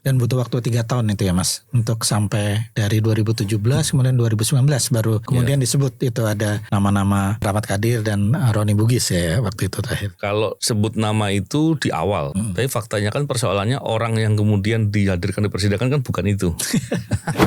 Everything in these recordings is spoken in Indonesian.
Dan butuh waktu 3 tahun itu ya Mas, untuk sampai dari 2017 kemudian 2019 baru kemudian disebut itu ada nama-nama Rahmat Kadir dan Roni Bugis ya waktu itu terakhir. Kalau sebut nama itu di awal, tapi faktanya kan persoalannya orang yang kemudian dihadirkan di persidangan kan bukan itu.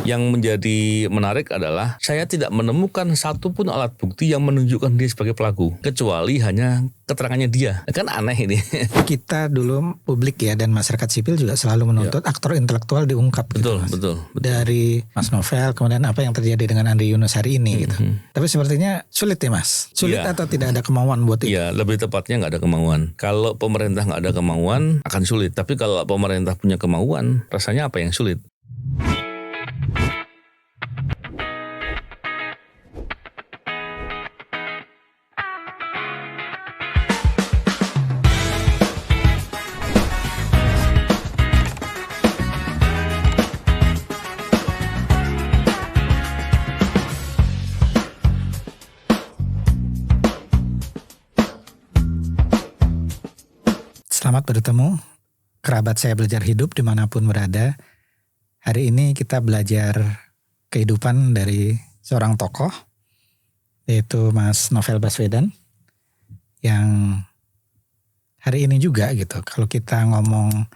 Yang menjadi menarik adalah saya tidak menemukan satupun alat bukti yang menunjukkan dia sebagai pelaku, kecuali hanya keterangannya dia. Kan aneh ini. Kita dulu publik ya dan masyarakat sipil juga selalu menuntut aktor intelektual diungkap gitu, Mas. Betul. Dari Mas Novel kemudian apa yang terjadi dengan Andri Yunus hari ini gitu. Tapi sepertinya sulit ya Mas. Sulit atau tidak ada kemauan buat itu? Iya, lebih tepatnya nggak ada kemauan. Kalau pemerintah nggak ada kemauan akan sulit. Tapi kalau pemerintah punya kemauan, rasanya apa yang sulit? Selamat bertemu, kerabat saya belajar hidup dimanapun berada. Hari ini kita belajar kehidupan dari seorang tokoh, yaitu Mas Novel Baswedan. Yang hari ini juga gitu, kalau kita ngomong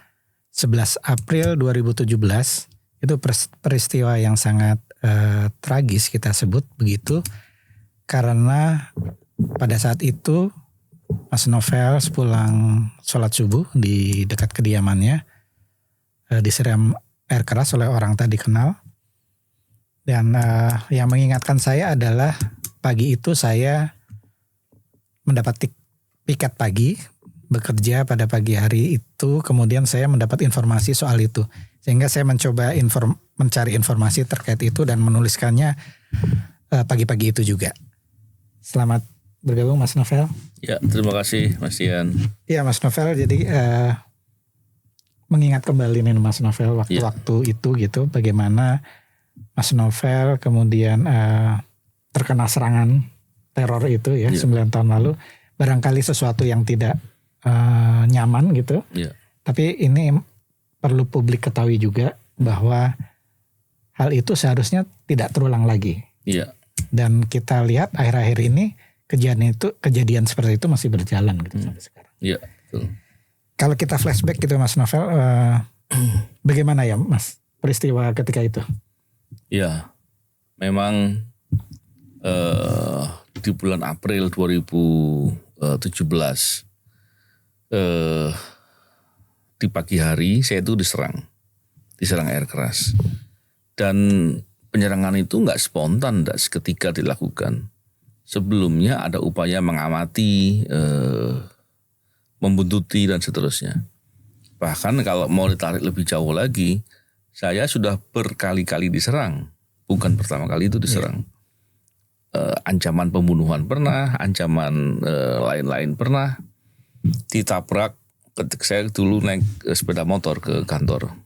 11 April 2017, itu peristiwa yang sangat tragis kita sebut begitu. Karena pada saat itu Mas Novel sepulang sholat subuh di dekat kediamannya disiram air keras oleh orang tak dikenal. Dan yang mengingatkan saya adalah pagi itu saya mendapat piket pagi, bekerja pada pagi hari itu, kemudian saya mendapat informasi soal itu. Sehingga saya mencoba mencari informasi terkait itu dan menuliskannya pagi-pagi itu juga. Selamat bergabung Mas Novel. Ya, terima kasih Mas Dian. Iya Mas Novel, jadi mengingat kembali nih Mas Novel waktu-waktu itu gitu, bagaimana Mas Novel kemudian terkena serangan teror itu ya 9 tahun lalu. Barangkali sesuatu yang tidak nyaman gitu. Tapi ini perlu publik ketahui juga bahwa hal itu seharusnya tidak terulang lagi. Dan kita lihat akhir-akhir ini kejadian seperti itu masih berjalan gitu sampai sekarang. Iya, betul. Kalau kita flashback gitu Mas Novel, bagaimana ya Mas peristiwa ketika itu? Ya, memang di bulan April 2017 di pagi hari saya itu diserang air keras. Dan penyerangan itu nggak spontan, nggak seketika dilakukan. Sebelumnya ada upaya mengamati, membuntuti dan seterusnya. Bahkan kalau mau ditarik lebih jauh lagi, saya sudah berkali-kali diserang. Bukan pertama kali itu diserang. Ancaman pembunuhan pernah, ancaman lain-lain pernah. Ditabrak ketika saya dulu naik sepeda motor ke kantor.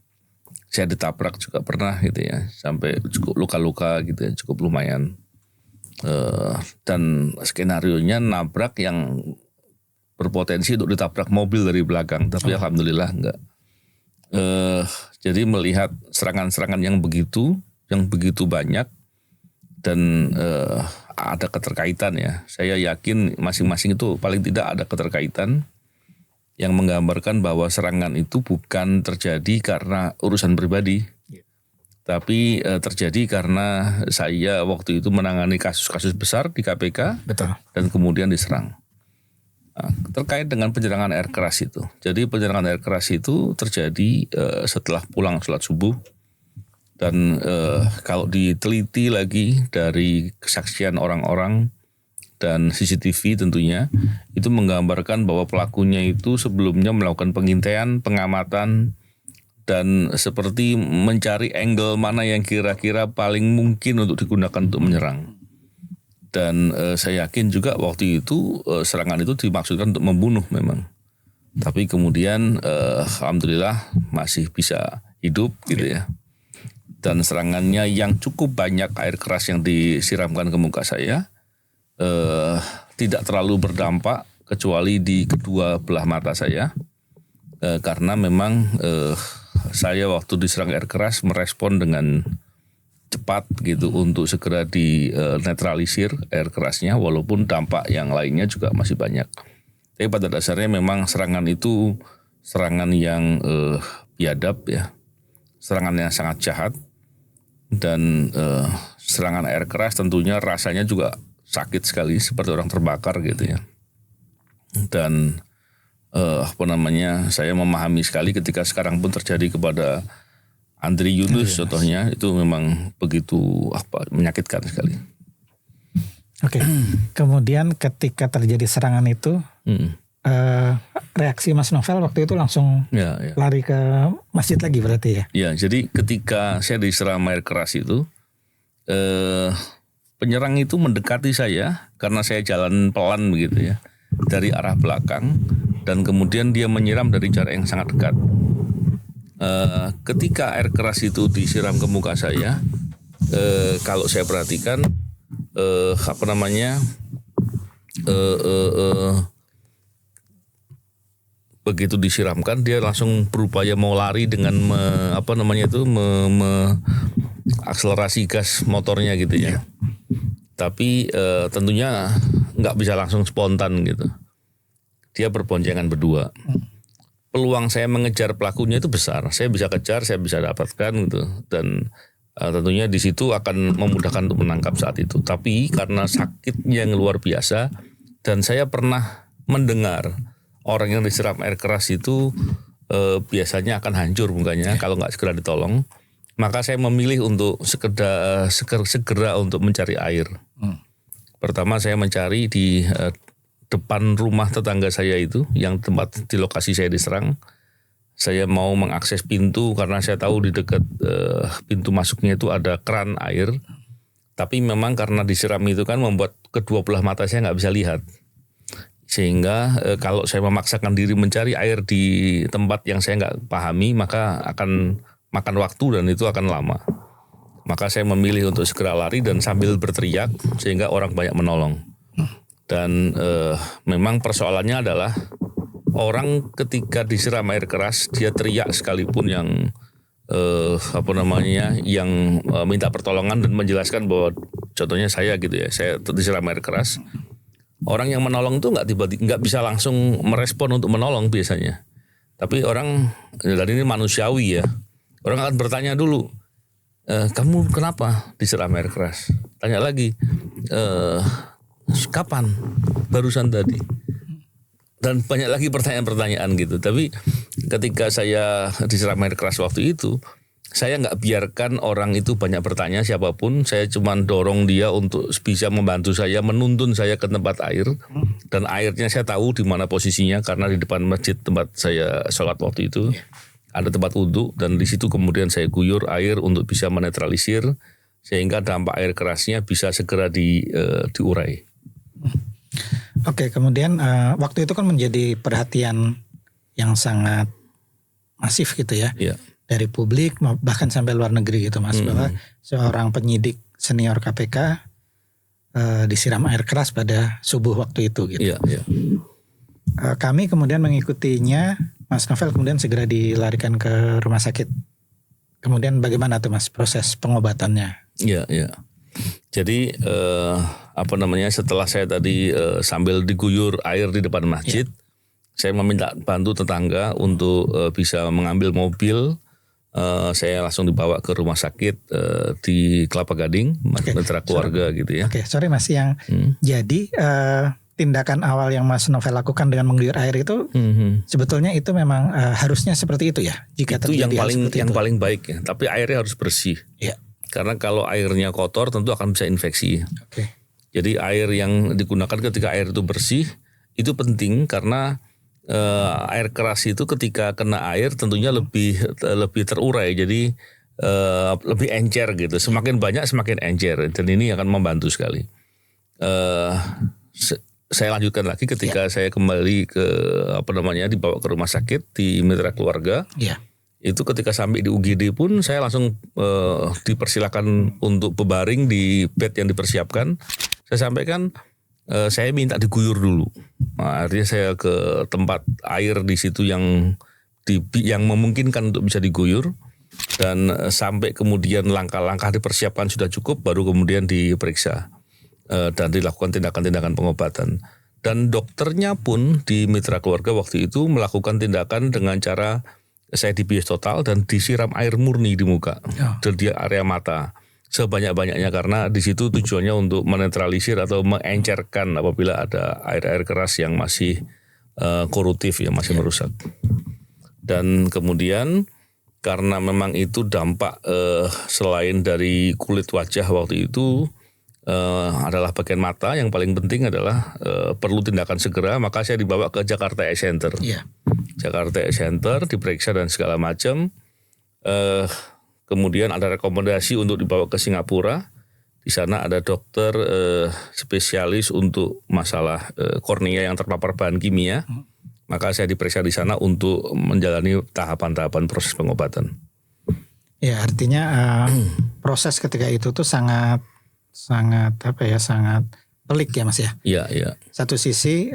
Saya ditabrak juga pernah gitu ya. Sampai cukup luka-luka gitu ya, cukup lumayan. Dan skenarionya nabrak yang berpotensi untuk ditabrak mobil dari belakang, tapi alhamdulillah enggak. Jadi melihat serangan-serangan yang begitu banyak dan ada keterkaitan ya. Saya yakin masing-masing itu paling tidak ada keterkaitan yang menggambarkan bahwa serangan itu bukan terjadi karena urusan pribadi. Tapi terjadi karena saya waktu itu menangani kasus-kasus besar di KPK. Betul. Dan kemudian diserang. Nah, terkait dengan penyerangan air keras itu. Jadi penyerangan air keras itu terjadi setelah pulang sholat subuh. Dan kalau diteliti lagi dari kesaksian orang-orang dan CCTV tentunya, itu menggambarkan bahwa pelakunya itu sebelumnya melakukan pengintaian, pengamatan, dan seperti mencari angle mana yang kira-kira paling mungkin untuk digunakan untuk menyerang. Dan saya yakin juga waktu itu serangan itu dimaksudkan untuk membunuh memang. Tapi kemudian alhamdulillah masih bisa hidup gitu ya. Dan serangannya yang cukup banyak air keras yang disiramkan ke muka saya tidak terlalu berdampak kecuali di kedua belah mata saya. Karena memang saya waktu diserang air keras merespon dengan cepat gitu untuk segera dinetralisir air kerasnya, walaupun dampak yang lainnya juga masih banyak. Tapi pada dasarnya memang serangan itu serangan yang biadab ya, serangan yang sangat jahat, dan serangan air keras tentunya rasanya juga sakit sekali seperti orang terbakar gitu ya. Dan saya memahami sekali ketika sekarang pun terjadi kepada Andri Yunus contohnya, itu memang begitu menyakitkan sekali. Oke. Kemudian ketika terjadi serangan itu, reaksi Mas Novel waktu itu langsung lari ke masjid lagi berarti ya? Ya, jadi ketika saya diserang air keras itu, penyerang itu mendekati saya karena saya jalan pelan begitu ya, dari arah belakang, dan kemudian dia menyiram dari jarak yang sangat dekat. Ketika air keras itu disiram ke muka saya, kalau saya perhatikan begitu disiramkan dia langsung berupaya mau lari dengan akselerasi gas motornya gitu ya. Tapi tentunya nggak bisa langsung spontan gitu. Dia berboncengan berdua. Peluang saya mengejar pelakunya itu besar. Saya bisa kejar, saya bisa dapatkan gitu. Dan tentunya di situ akan memudahkan untuk menangkap saat itu. Tapi karena sakitnya yang luar biasa, dan saya pernah mendengar orang yang disiram air keras itu biasanya akan hancur mukanya kalau nggak segera ditolong. Maka saya memilih untuk segera untuk mencari air. Pertama saya mencari di depan rumah tetangga saya itu, yang tempat di lokasi saya diserang. Saya mau mengakses pintu karena saya tahu di dekat pintu masuknya itu ada keran air. Tapi memang karena disiram itu kan membuat kedua belah mata saya nggak bisa lihat. Sehingga kalau saya memaksakan diri mencari air di tempat yang saya nggak pahami, maka akan makan waktu dan itu akan lama. Maka saya memilih untuk segera lari dan sambil berteriak sehingga orang banyak menolong. Dan memang persoalannya adalah orang ketika disiram air keras dia teriak sekalipun yang yang minta pertolongan dan menjelaskan bahwa contohnya saya gitu ya, saya disiram air keras. Orang yang menolong itu nggak bisa langsung merespon untuk menolong biasanya. Tapi orang, dan ini manusiawi ya, orang akan bertanya dulu, kamu kenapa disiram air keras? Tanya lagi, kapan? Barusan tadi. Dan banyak lagi pertanyaan-pertanyaan gitu. Tapi ketika saya disiram air keras waktu itu, saya nggak biarkan orang itu banyak bertanya siapapun. Saya cuma dorong dia untuk bisa membantu saya, menuntun saya ke tempat air. Dan airnya saya tahu di mana posisinya karena di depan masjid tempat saya sholat waktu itu ada tempat wudhu, dan di situ kemudian saya guyur air untuk bisa menetralisir sehingga dampak air kerasnya bisa segera diurai. Oke, kemudian waktu itu kan menjadi perhatian yang sangat masif gitu ya. Iya. Dari publik bahkan sampai luar negeri gitu Mas, bahwa seorang penyidik senior KPK disiram air keras pada subuh waktu itu gitu. Iya, iya. Kami kemudian mengikutinya, Mas Novel kemudian segera dilarikan ke rumah sakit. Kemudian bagaimana tuh Mas proses pengobatannya? Iya, iya. Jadi setelah saya tadi sambil diguyur air di depan masjid, saya meminta bantu tetangga untuk bisa mengambil mobil. Saya langsung dibawa ke rumah sakit di Kelapa Gading, Mitra Keluarga gitu ya. Oke, sorry Mas, yang jadi tindakan awal yang Mas Novel lakukan dengan mengguyur air itu sebetulnya itu memang harusnya seperti itu ya? Jika itu yang paling baik ya. Tapi airnya harus bersih. Iya. Karena kalau airnya kotor tentu akan bisa infeksi. Oke. Jadi air yang digunakan ketika air itu bersih itu penting karena air keras itu ketika kena air tentunya lebih terurai, jadi lebih encer gitu. Semakin banyak semakin encer, dan ini akan membantu sekali. Saya lanjutkan lagi ketika saya kembali ke dibawa ke rumah sakit di Mitra Keluarga. Iya. Itu ketika sampai di UGD pun saya langsung dipersilakan untuk berbaring di bed yang dipersiapkan. Saya sampaikan saya minta diguyur dulu. Nah, artinya saya ke tempat air di situ yang yang memungkinkan untuk bisa diguyur, dan sampai kemudian langkah-langkah dipersiapkan sudah cukup, baru kemudian diperiksa dan dilakukan tindakan-tindakan pengobatan. Dan dokternya pun di mitra keluarga waktu itu melakukan tindakan dengan cara saya dibius total dan disiram air murni di muka, di area mata sebanyak-banyaknya, karena di situ tujuannya untuk menetralisir atau mengencerkan apabila ada air-air keras yang masih koruptif, yang masih merusak. Dan kemudian karena memang itu dampak selain dari kulit wajah waktu itu adalah bagian mata, yang paling penting adalah perlu tindakan segera, maka saya dibawa ke Jakarta Eye Center. Jakarta Eye Center diperiksa dan segala macam. Kemudian ada rekomendasi untuk dibawa ke Singapura. Di sana ada dokter spesialis untuk masalah kornea yang terpapar bahan kimia. Maka saya diperiksa di sana untuk menjalani tahapan-tahapan proses pengobatan. Ya, artinya proses ketika itu tuh sangat pelik ya Mas ya. Iya. Satu sisi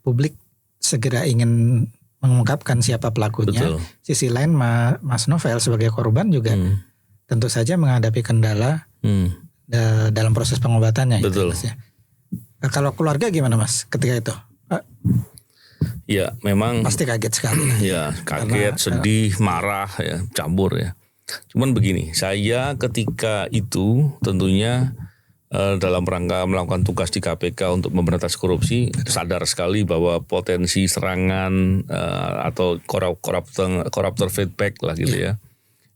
publik segera ingin mengungkapkan siapa pelakunya. Betul. Sisi lain Mas Novel sebagai korban juga tentu saja menghadapi kendala dalam proses pengobatannya. Betul. Gitu, Mas ya. Kalau keluarga gimana Mas ketika itu? Ya, memang pasti kaget sekali. Ya, kaget, sedih, marah, ya, campur ya. Cuman begini, saya ketika itu tentunya dalam rangka melakukan tugas di KPK untuk memberantas korupsi, sadar sekali bahwa potensi serangan atau koruptor feedback lah gitu ya,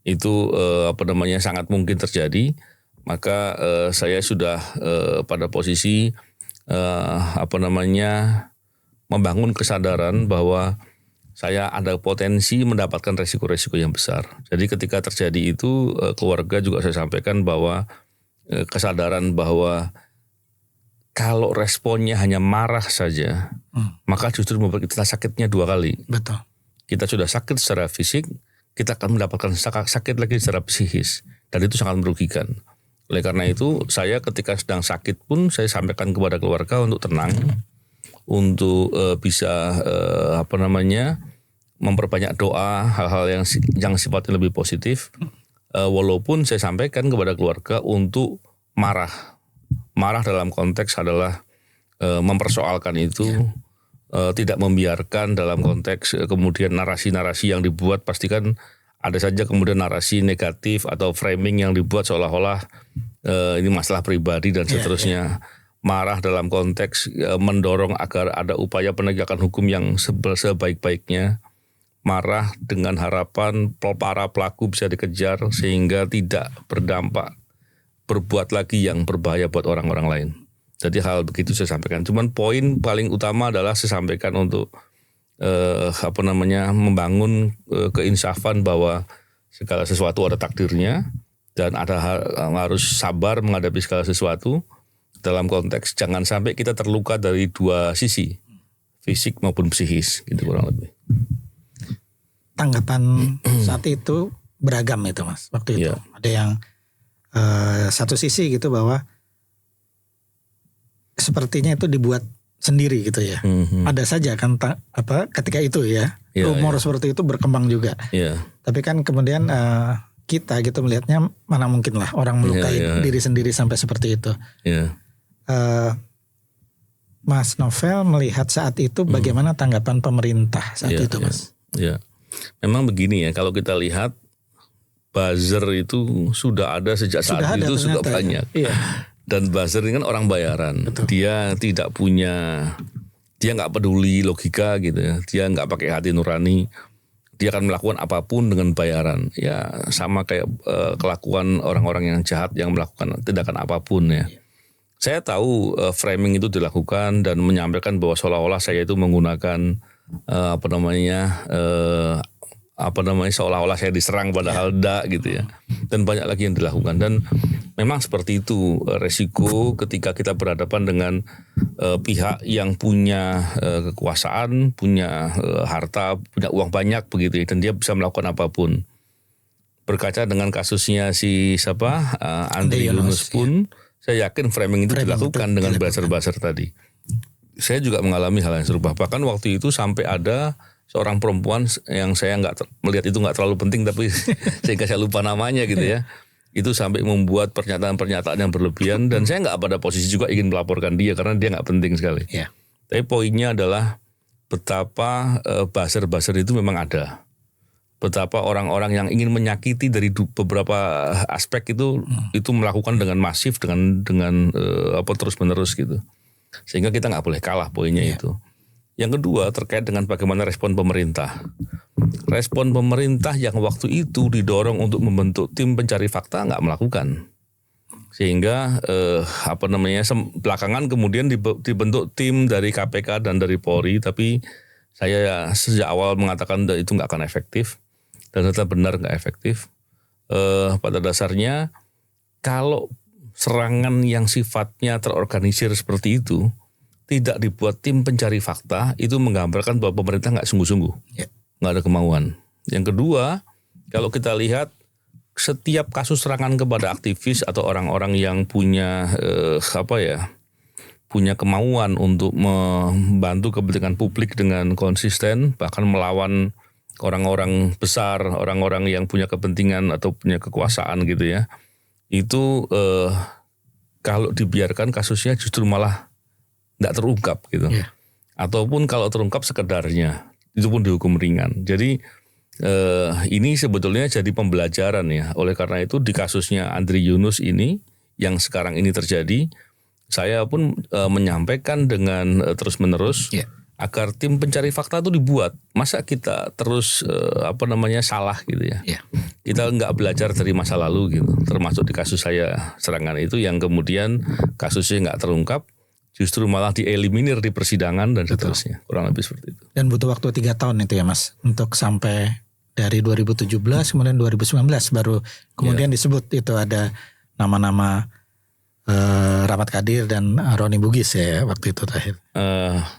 itu sangat mungkin terjadi. Maka saya sudah pada posisi membangun kesadaran bahwa saya ada potensi mendapatkan resiko-resiko yang besar. Jadi ketika terjadi itu, keluarga juga saya sampaikan bahwa kesadaran bahwa kalau responnya hanya marah saja, maka justru membuat kita sakitnya 2 kali. Betul. Kita sudah sakit secara fisik, kita akan mendapatkan sakit lagi secara psikis, dan itu sangat merugikan. Oleh karena itu, saya ketika sedang sakit pun saya sampaikan kepada keluarga untuk tenang, untuk bisa memperbanyak doa, hal-hal yang sifatnya lebih positif. Walaupun saya sampaikan kepada keluarga untuk marah dalam konteks adalah mempersoalkan itu, tidak membiarkan dalam konteks kemudian narasi-narasi yang dibuat, pastikan ada saja kemudian narasi negatif atau framing yang dibuat seolah-olah ini masalah pribadi dan seterusnya. Marah dalam konteks mendorong agar ada upaya penegakan hukum yang sebaik-baiknya. Marah dengan harapan para pelaku bisa dikejar sehingga tidak berdampak berbuat lagi yang berbahaya buat orang-orang lain. Jadi hal begitu saya sampaikan. Cuman poin paling utama adalah saya sampaikan untuk membangun keinsafan bahwa segala sesuatu ada takdirnya dan harus sabar menghadapi segala sesuatu. Dalam konteks jangan sampai kita terluka dari 2 sisi, fisik maupun psikis, gitu kurang lebih. Tanggapan saat itu beragam itu Mas, waktu itu. Ada yang satu sisi gitu bahwa sepertinya itu dibuat sendiri gitu ya. Ada saja kan ketika itu ya, rumor seperti itu berkembang juga. Tapi kan kemudian kita gitu melihatnya mana mungkin lah orang melukai diri sendiri sampai seperti itu. Mas Novel melihat saat itu bagaimana tanggapan pemerintah saat itu Mas? Memang begini ya, kalau kita lihat buzzer itu sudah ada sejak saat itu sudah banyak. Dan buzzer ini kan orang bayaran. Betul. Dia tidak punya, dia nggak peduli logika gitu ya. Dia nggak pakai hati nurani. Dia akan melakukan apapun dengan bayaran. Ya sama kayak kelakuan orang-orang yang jahat yang melakukan tindakan apapun ya. Saya tahu framing itu dilakukan dan menyampaikan bahwa seolah-olah saya itu menggunakan seolah-olah saya diserang padahal enggak gitu ya. Dan banyak lagi yang dilakukan dan memang seperti itu resiko ketika kita berhadapan dengan pihak yang punya kekuasaan, punya harta, punya uang banyak begitu ya, dan dia bisa melakukan apapun. Berkaca dengan kasusnya Andri Yunus pun saya yakin framing itu dilakukan dengan buzzer-buzzer tadi. Saya juga mengalami hal yang serupa. Bahkan waktu itu sampai ada seorang perempuan yang saya melihat itu nggak terlalu penting tapi sehingga saya lupa namanya gitu ya. Itu sampai membuat pernyataan-pernyataan yang berlebihan dan saya nggak pada posisi juga ingin melaporkan dia karena dia nggak penting sekali. Ya. Tapi poinnya adalah betapa buzzer-buzzer itu memang ada. Betapa orang-orang yang ingin menyakiti dari beberapa aspek itu melakukan dengan masif dengan terus-menerus gitu. Sehingga kita nggak boleh kalah poinnya itu. Yang kedua terkait dengan bagaimana respon pemerintah. Respon pemerintah yang waktu itu didorong untuk membentuk tim pencari fakta nggak melakukan. Sehingga belakangan kemudian dibentuk tim dari KPK dan dari Polri, tapi saya sejak awal mengatakan itu nggak akan efektif dan ternyata benar nggak efektif. Pada dasarnya kalau serangan yang sifatnya terorganisir seperti itu tidak dibuat tim pencari fakta, itu menggambarkan bahwa pemerintah nggak sungguh-sungguh, nggak ada kemauan. Yang kedua, kalau kita lihat setiap kasus serangan kepada aktivis atau orang-orang yang punya punya kemauan untuk membantu kepentingan publik dengan konsisten, bahkan melawan orang-orang besar, orang-orang yang punya kepentingan atau punya kekuasaan gitu ya. Itu kalau dibiarkan kasusnya justru malah tidak terungkap gitu. Ataupun kalau terungkap sekedarnya, itu pun dihukum ringan. Jadi ini sebetulnya jadi pembelajaran ya. Oleh karena itu di kasusnya Andri Yunus ini yang sekarang ini terjadi, saya pun menyampaikan dengan terus-menerus agar tim pencari fakta itu dibuat. Masa kita terus salah gitu ya. Kita nggak belajar dari masa lalu gitu. Termasuk di kasus saya serangan itu yang kemudian kasusnya nggak terungkap, justru malah dieliminir di persidangan dan seterusnya. Kurang lebih seperti itu. Dan butuh waktu 3 tahun itu ya Mas, untuk sampai dari 2017 kemudian 2019 baru kemudian disebut itu ada nama-nama Rahmat Kadir dan Roni Bugis ya waktu itu terakhir.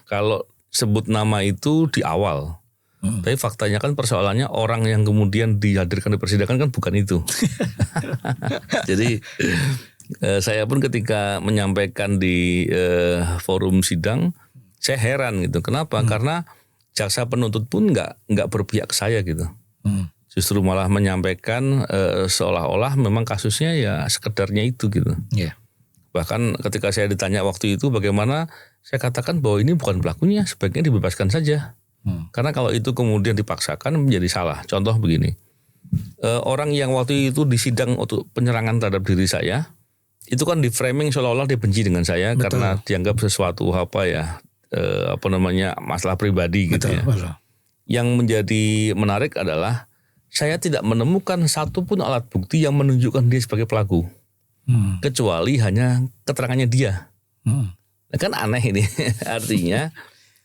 Kalau sebut nama itu di awal, tapi faktanya kan persoalannya orang yang kemudian dihadirkan di persidangan kan bukan itu. Jadi saya pun ketika menyampaikan di forum sidang, saya heran gitu. Kenapa? Karena jaksa penuntut pun nggak berpihak ke saya gitu. Justru malah menyampaikan seolah-olah memang kasusnya ya sekedarnya itu gitu. Bahkan ketika saya ditanya waktu itu bagaimana, saya katakan bahwa ini bukan pelakunya, sebaiknya dibebaskan saja. Karena kalau itu kemudian dipaksakan menjadi salah. Contoh begini, orang yang waktu itu disidang untuk penyerangan terhadap diri saya, itu kan di framing seolah-olah dia benci dengan saya. Betul. Karena dianggap sesuatu masalah pribadi gitu. Betul. Yang menjadi menarik adalah saya tidak menemukan satupun alat bukti yang menunjukkan dia sebagai pelaku. Kecuali hanya keterangannya dia. Kan aneh ini. Artinya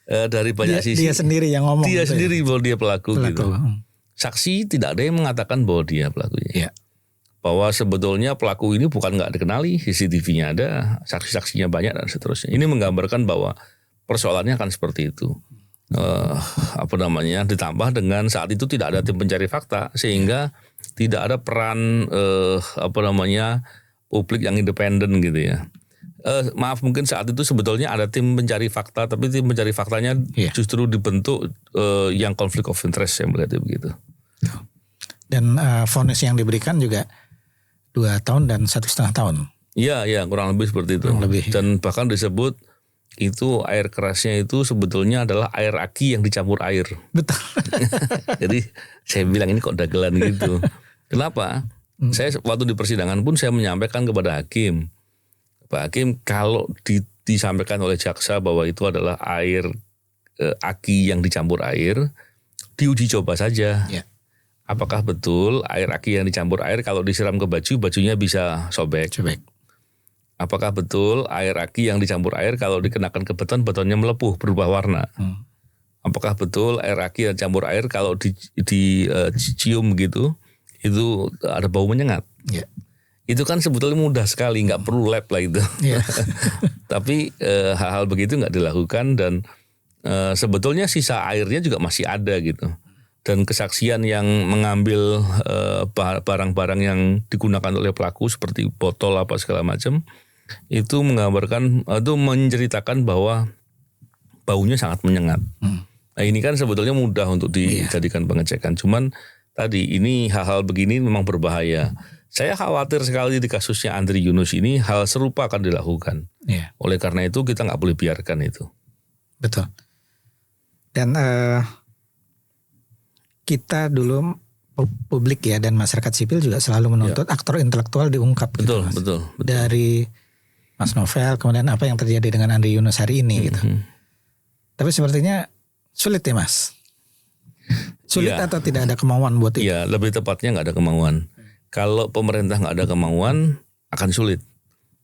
dari banyak sisi dia sendiri yang ngomong. Dia gitu sendiri ya? Bahwa dia pelaku. Gitu. Saksi tidak ada yang mengatakan bahwa dia pelakunya. Bahwa sebetulnya pelaku ini bukan nggak dikenali, CCTV-nya ada, saksi-saksinya banyak dan seterusnya. Ini menggambarkan bahwa persoalannya akan seperti itu. Ditambah dengan saat itu tidak ada tim pencari fakta sehingga tidak ada peran publik yang independen gitu ya. Maaf mungkin saat itu sebetulnya ada tim pencari fakta, tapi tim pencari faktanya justru dibentuk yang konflik of interest, saya melihatnya begitu. Dan vonis yang diberikan juga 2 tahun dan 1,5 tahun. Iya kurang lebih seperti itu. Dan bahkan disebut itu air kerasnya itu sebetulnya adalah air aki yang dicampur air. Betul. Jadi saya bilang ini kok dagelan gitu. Kenapa? Saya waktu di persidangan pun saya menyampaikan kepada hakim, Pak Hakim, kalau disampaikan oleh jaksa bahwa itu adalah air aki yang dicampur air, diuji coba saja. Apakah betul air aki yang dicampur air kalau disiram ke baju, bajunya bisa sobek? Apakah betul air aki yang dicampur air kalau dikenakan ke beton, betonnya melepuh berubah warna? Apakah betul air aki yang dicampur air kalau dicium gitu, itu ada bau menyengat? Itu kan sebetulnya mudah sekali, nggak perlu lab lah itu. Tapi hal-hal begitu nggak dilakukan dan sebetulnya sisa airnya juga masih ada gitu. Dan kesaksian yang mengambil barang-barang yang digunakan oleh pelaku seperti botol apa segala macam, itu menggambarkan, itu menceritakan bahwa baunya sangat menyengat. Nah ini kan sebetulnya mudah untuk dijadikan pengecekan. Cuman tadi ini hal-hal begini memang berbahaya. Saya khawatir sekali di kasusnya Andri Yunus ini hal serupa akan dilakukan. Iya. Oleh karena itu kita nggak boleh biarkan itu. Betul. Dan kita dulu publik ya dan masyarakat sipil juga selalu menuntut aktor intelektual diungkap. Betul, gitu, betul. Dari Mas Novel, kemudian apa yang terjadi dengan Andri Yunus hari ini gitu. Tapi sepertinya sulit ya Mas. Sulit atau tidak ada kemauan buat itu? Iya, lebih tepatnya nggak ada kemauan. Kalau pemerintah nggak ada kemauan akan sulit.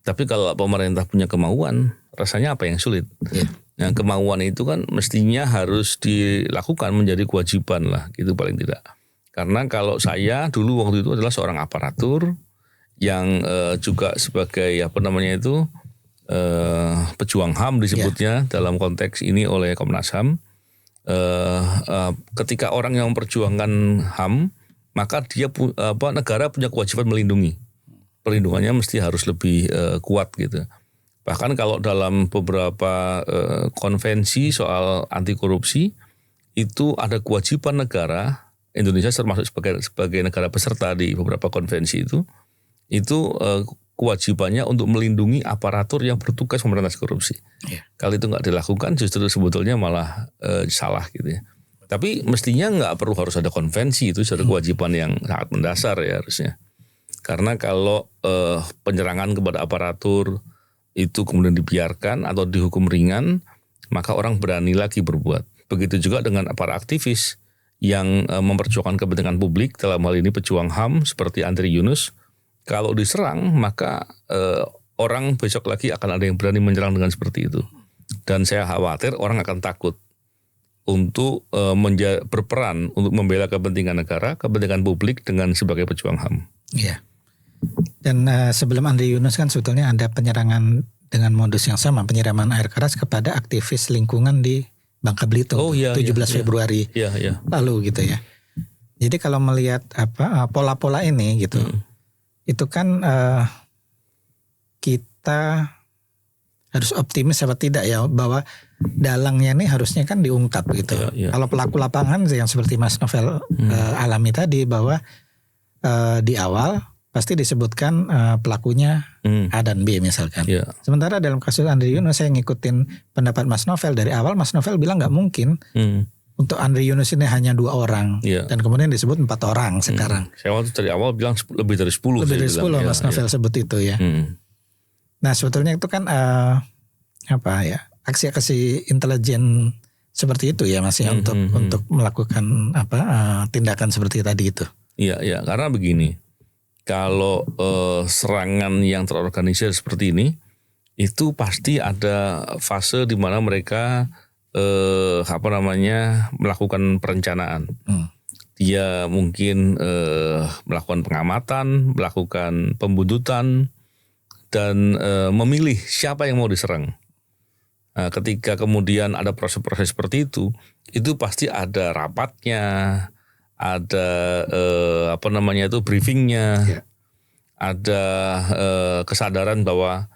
Tapi kalau pemerintah punya kemauan, rasanya apa yang sulit? Iya. Nah, kemauan itu kan mestinya harus dilakukan menjadi kewajiban lah, gitu paling tidak. Karena kalau saya dulu waktu itu adalah seorang aparatur yang juga sebagai pejuang HAM disebutnya dalam konteks ini oleh Komnas HAM. Ketika orang yang memperjuangkan HAM, maka dia negara punya kewajiban melindungi. Perlindungannya mesti harus lebih kuat gitu. Bahkan kalau dalam beberapa konvensi soal anti korupsi itu ada kewajiban negara, Indonesia termasuk sebagai negara peserta di beberapa konvensi itu kewajibannya untuk melindungi aparatur yang bertugas memberantas korupsi. Yeah. Kalau itu nggak dilakukan justru sebetulnya malah salah gitu ya. Tapi mestinya nggak perlu harus ada konvensi, itu sudah kewajiban yang sangat mendasar ya harusnya. Karena kalau penyerangan kepada aparatur itu kemudian dibiarkan atau dihukum ringan, maka orang berani lagi berbuat. Begitu juga dengan para aktivis yang memperjuangkan kepentingan publik, dalam hal ini pejuang HAM seperti Andri Yunus. Kalau diserang, maka orang besok lagi akan ada yang berani menyerang dengan seperti itu. Dan saya khawatir orang akan takut untuk berperan untuk membela kepentingan negara, kepentingan publik dengan sebagai pejuang HAM. Iya. Dan sebelum Andri Yunus kan sebetulnya ada penyerangan dengan modus yang sama, penyiraman air keras kepada aktivis lingkungan di Bangka Belitung 17 Februari lalu gitu ya. Jadi kalau melihat pola-pola ini gitu, itu kan kita harus optimis apa tidak ya bahwa dalangnya ini harusnya kan diungkap gitu. Kalau pelaku lapangan yang seperti Mas Novel alami tadi bahwa di awal pasti disebutkan pelakunya A dan B misalkan. Sementara dalam kasus Andri Yunus saya ngikutin pendapat Mas Novel dari awal. Mas Novel bilang nggak mungkin untuk Andri Yunus ini hanya 2 orang dan kemudian disebut 4 orang sekarang. Saya waktu dari awal bilang lebih dari 10. Lebih dari 10 Mas Novel sebut itu ya. Nah sebetulnya itu kan aksi-aksi intelijen seperti itu ya Mas ya untuk melakukan tindakan seperti tadi itu. Iya karena begini. Kalau serangan yang terorganisir seperti ini, itu pasti ada fase di mana mereka melakukan perencanaan. Dia mungkin melakukan pengamatan, melakukan pembuntutan, dan memilih siapa yang mau diserang. Nah, ketika kemudian ada proses-proses seperti itu pasti ada rapatnya. Ada briefingnya, ada kesadaran bahwa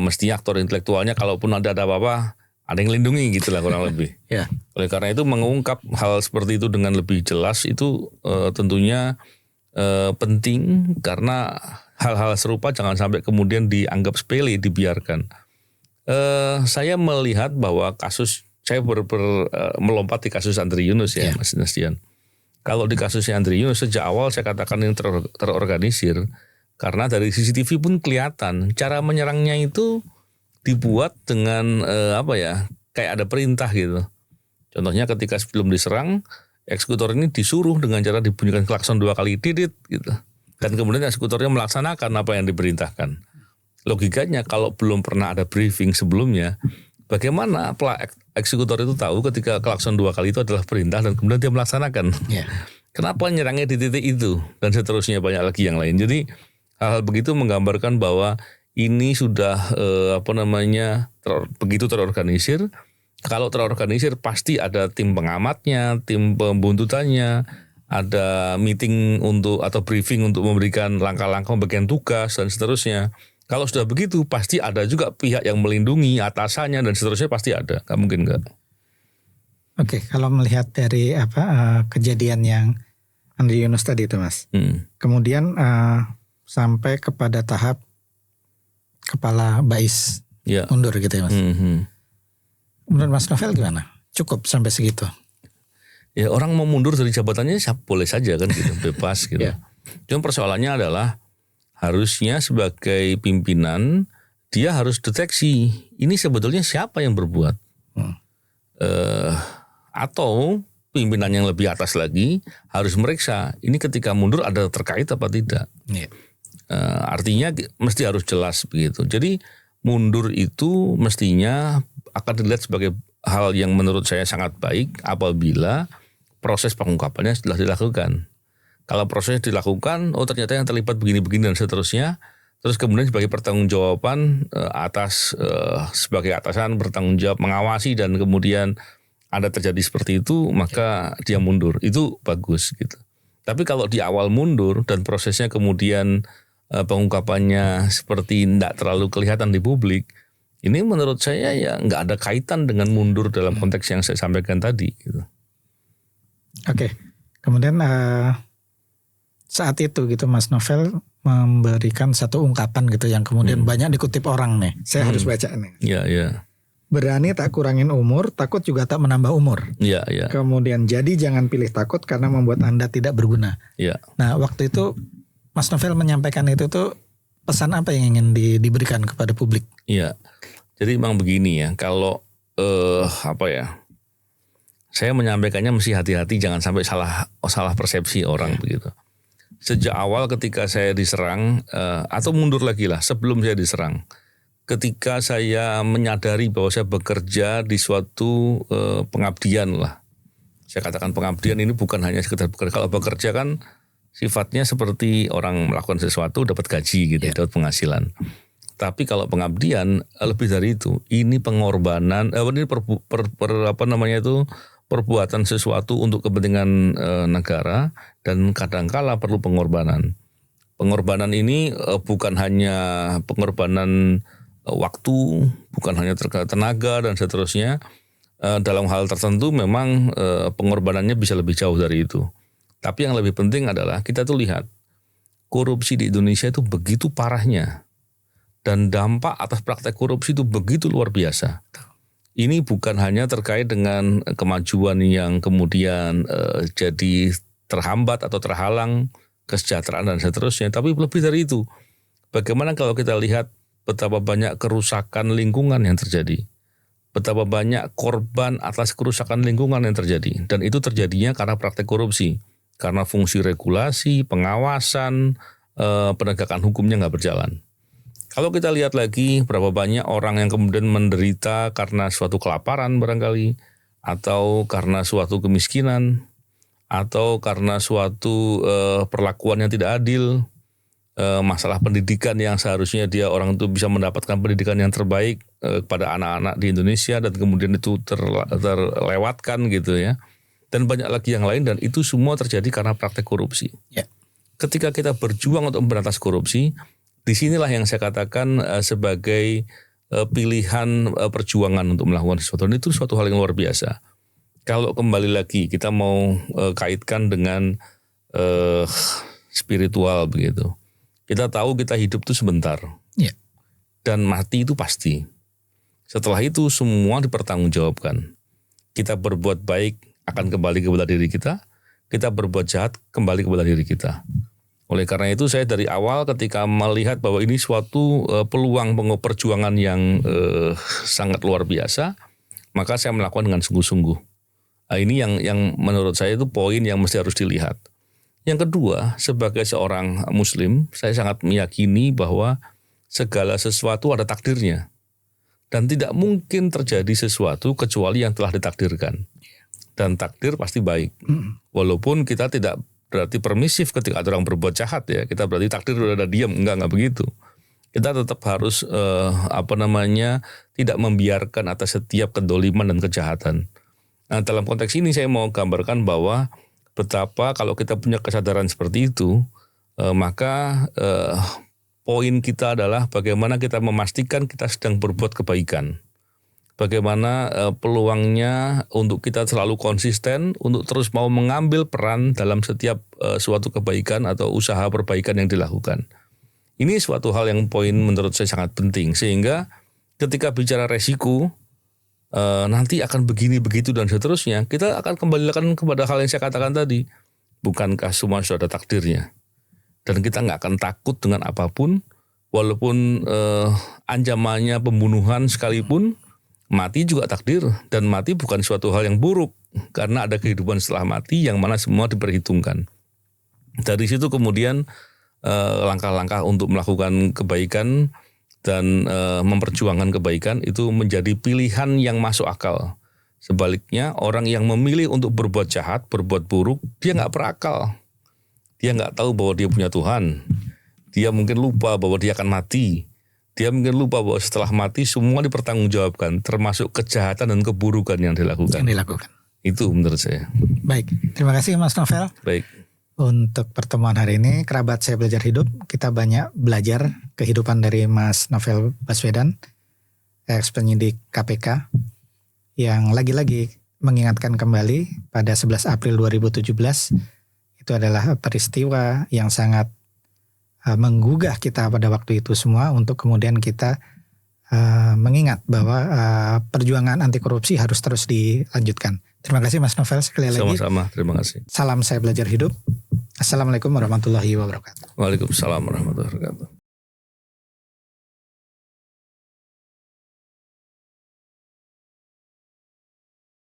mestinya aktor intelektualnya kalaupun ada apa-apa ada yang lindungi gitulah kurang lebih. Oleh karena itu mengungkap hal seperti itu dengan lebih jelas itu tentunya penting karena hal-hal serupa jangan sampai kemudian dianggap sepele, dibiarkan. Saya melihat bahwa saya melompat di kasus Andri Yunus ya Mas Nastian. Kalau di kasusnya Andri Yunus sejak awal saya katakan ini terorganisir karena dari CCTV pun kelihatan cara menyerangnya itu dibuat dengan kayak ada perintah gitu. Contohnya ketika sebelum diserang eksekutor ini disuruh dengan cara dibunyikan klakson 2 kali didit gitu. Dan kemudian eksekutornya melaksanakan apa yang diperintahkan. Logikanya kalau belum pernah ada briefing sebelumnya, bagaimana eksekutor itu tahu ketika klakson 2 kali itu adalah perintah dan kemudian dia melaksanakan? Kenapa nyerangnya di titik itu dan seterusnya banyak lagi yang lain. Jadi hal-hal begitu menggambarkan bahwa ini sudah begitu terorganisir. Kalau terorganisir pasti ada tim pengamatnya, tim pembuntutannya, ada meeting atau briefing untuk memberikan langkah-langkah pembagian tugas dan seterusnya. Kalau sudah begitu pasti ada juga pihak yang melindungi atasannya dan seterusnya pasti ada. Gak mungkin enggak. Oke, kalau melihat dari kejadian yang Andri Yunus tadi itu Mas. Kemudian sampai kepada tahap kepala BAIS mundur gitu ya Mas. Menurut Mas Novel gimana? Cukup sampai segitu? Ya orang mau mundur dari jabatannya boleh saja kan gitu, bebas gitu. Cuma persoalannya adalah harusnya sebagai pimpinan dia harus deteksi ini sebetulnya siapa yang berbuat. Atau pimpinan yang lebih atas lagi harus meriksa ini ketika mundur ada terkait apa tidak. Artinya mesti harus jelas begitu. Jadi mundur itu mestinya akan dilihat sebagai hal yang menurut saya sangat baik apabila proses pengungkapannya sudah dilakukan. Kalau proses dilakukan, ternyata yang terlibat begini-begini dan seterusnya, terus kemudian sebagai pertanggungjawaban atas sebagai atasan bertanggung jawab mengawasi dan kemudian ada terjadi seperti itu, maka dia mundur. Itu bagus gitu. Tapi kalau di awal mundur dan prosesnya kemudian pengungkapannya seperti tidak terlalu kelihatan di publik, ini menurut saya ya nggak ada kaitan dengan mundur dalam konteks yang saya sampaikan tadi. Gitu. Oke, kemudian saat itu gitu Mas Novel memberikan satu ungkapan gitu yang kemudian banyak dikutip orang nih. Saya harus baca nih. Iya. Berani tak kurangin umur, takut juga tak menambah umur. Iya. Kemudian jadi jangan pilih takut karena membuat Anda tidak berguna. Iya. Nah waktu itu Mas Novel menyampaikan itu tuh pesan apa yang ingin diberikan kepada publik? Iya. Jadi memang begini ya, kalau saya menyampaikannya mesti hati-hati jangan sampai salah persepsi orang begitu. Sejak awal ketika saya diserang atau mundur lagi lah sebelum saya diserang. Ketika saya menyadari bahwa saya bekerja di suatu pengabdian lah. Saya katakan pengabdian ini bukan hanya sekedar bekerja. Kalau bekerja kan sifatnya seperti orang melakukan sesuatu dapat gaji gitu, dapat penghasilan. Tapi kalau pengabdian lebih dari itu. Ini pengorbanan, ini perbuatan sesuatu untuk kepentingan negara dan kadangkala perlu pengorbanan. Pengorbanan ini bukan hanya pengorbanan waktu, bukan hanya tenaga dan seterusnya. Dalam hal tertentu memang pengorbanannya bisa lebih jauh dari itu. Tapi yang lebih penting adalah kita tuh lihat korupsi di Indonesia itu begitu parahnya dan dampak atas praktek korupsi itu begitu luar biasa. Ini bukan hanya terkait dengan kemajuan yang kemudian jadi terhambat atau terhalang kesejahteraan dan seterusnya, tapi lebih dari itu. Bagaimana kalau kita lihat betapa banyak kerusakan lingkungan yang terjadi. Betapa banyak korban atas kerusakan lingkungan yang terjadi. Dan itu terjadinya karena praktek korupsi. Karena fungsi regulasi, pengawasan, penegakan hukumnya nggak berjalan. Kalau kita lihat lagi berapa banyak orang yang kemudian menderita karena suatu kelaparan barangkali. Atau karena suatu kemiskinan. Atau karena suatu perlakuan yang tidak adil. Masalah pendidikan yang seharusnya dia orang itu bisa mendapatkan pendidikan yang terbaik kepada anak-anak di Indonesia dan kemudian itu terlewatkan gitu ya. Dan banyak lagi yang lain dan itu semua terjadi karena praktek korupsi. Ketika kita berjuang untuk memberantas korupsi, disinilah yang saya katakan sebagai pilihan perjuangan untuk melakukan sesuatu. Dan itu suatu hal yang luar biasa. Kalau kembali lagi kita mau kaitkan dengan spiritual begitu. Kita tahu kita hidup itu sebentar. Dan mati itu pasti. Setelah itu semua dipertanggungjawabkan. Kita berbuat baik akan kembali kepada diri kita. Kita berbuat jahat kembali kepada diri kita. Oleh karena itu saya dari awal ketika melihat bahwa ini suatu peluang perjuangan yang sangat luar biasa. Maka saya melakukan dengan sungguh-sungguh. Nah, ini yang menurut saya itu poin yang mesti harus dilihat. Yang kedua, sebagai seorang muslim, saya sangat meyakini bahwa segala sesuatu ada takdirnya. Dan tidak mungkin terjadi sesuatu kecuali yang telah ditakdirkan. Dan takdir pasti baik. Walaupun kita tidak berarti permisif ketika ada orang berbuat jahat ya. Kita berarti takdir udah ada diam, enggak begitu. Kita tetap harus tidak membiarkan atas setiap kedoliman dan kejahatan. Nah, dalam konteks ini saya mau gambarkan bahwa betapa kalau kita punya kesadaran seperti itu, maka poin kita adalah bagaimana kita memastikan kita sedang berbuat kebaikan. bagaimana peluangnya untuk kita selalu konsisten untuk terus mau mengambil peran dalam setiap suatu kebaikan atau usaha perbaikan yang dilakukan. Ini suatu hal yang poin menurut saya sangat penting, sehingga ketika bicara resiko nanti akan begini begitu dan seterusnya, kita akan kembalikan kepada hal yang saya katakan tadi. Bukankah semua sudah ada takdirnya? Dan kita nggak akan takut dengan apapun, walaupun ancamannya pembunuhan sekalipun. Mati juga takdir, dan mati bukan suatu hal yang buruk karena ada kehidupan setelah mati yang mana semua diperhitungkan. Dari situ kemudian langkah-langkah untuk melakukan kebaikan dan memperjuangkan kebaikan itu menjadi pilihan yang masuk akal. Sebaliknya orang yang memilih untuk berbuat jahat, berbuat buruk, dia nggak berakal. Dia nggak tahu bahwa dia punya Tuhan. Dia mungkin lupa bahwa dia akan mati. Dia mungkin lupa bahwa setelah mati semua dipertanggungjawabkan, termasuk kejahatan dan keburukan yang dilakukan. Itu menurut saya. Baik, terima kasih Mas Novel. Baik. Untuk pertemuan hari ini, Kerabat Saya Belajar Hidup, kita banyak belajar kehidupan dari Mas Novel Baswedan, ex-penyidik KPK, yang lagi-lagi mengingatkan kembali pada 11 April 2017, itu adalah peristiwa yang sangat menggugah kita pada waktu itu semua untuk kemudian kita mengingat bahwa perjuangan anti korupsi harus terus dilanjutkan. Terima kasih Mas Novel sekali lagi. Sama-sama, terima kasih. Salam Saya Belajar Hidup. Assalamualaikum warahmatullahi wabarakatuh. Waalaikumsalam warahmatullahi wabarakatuh.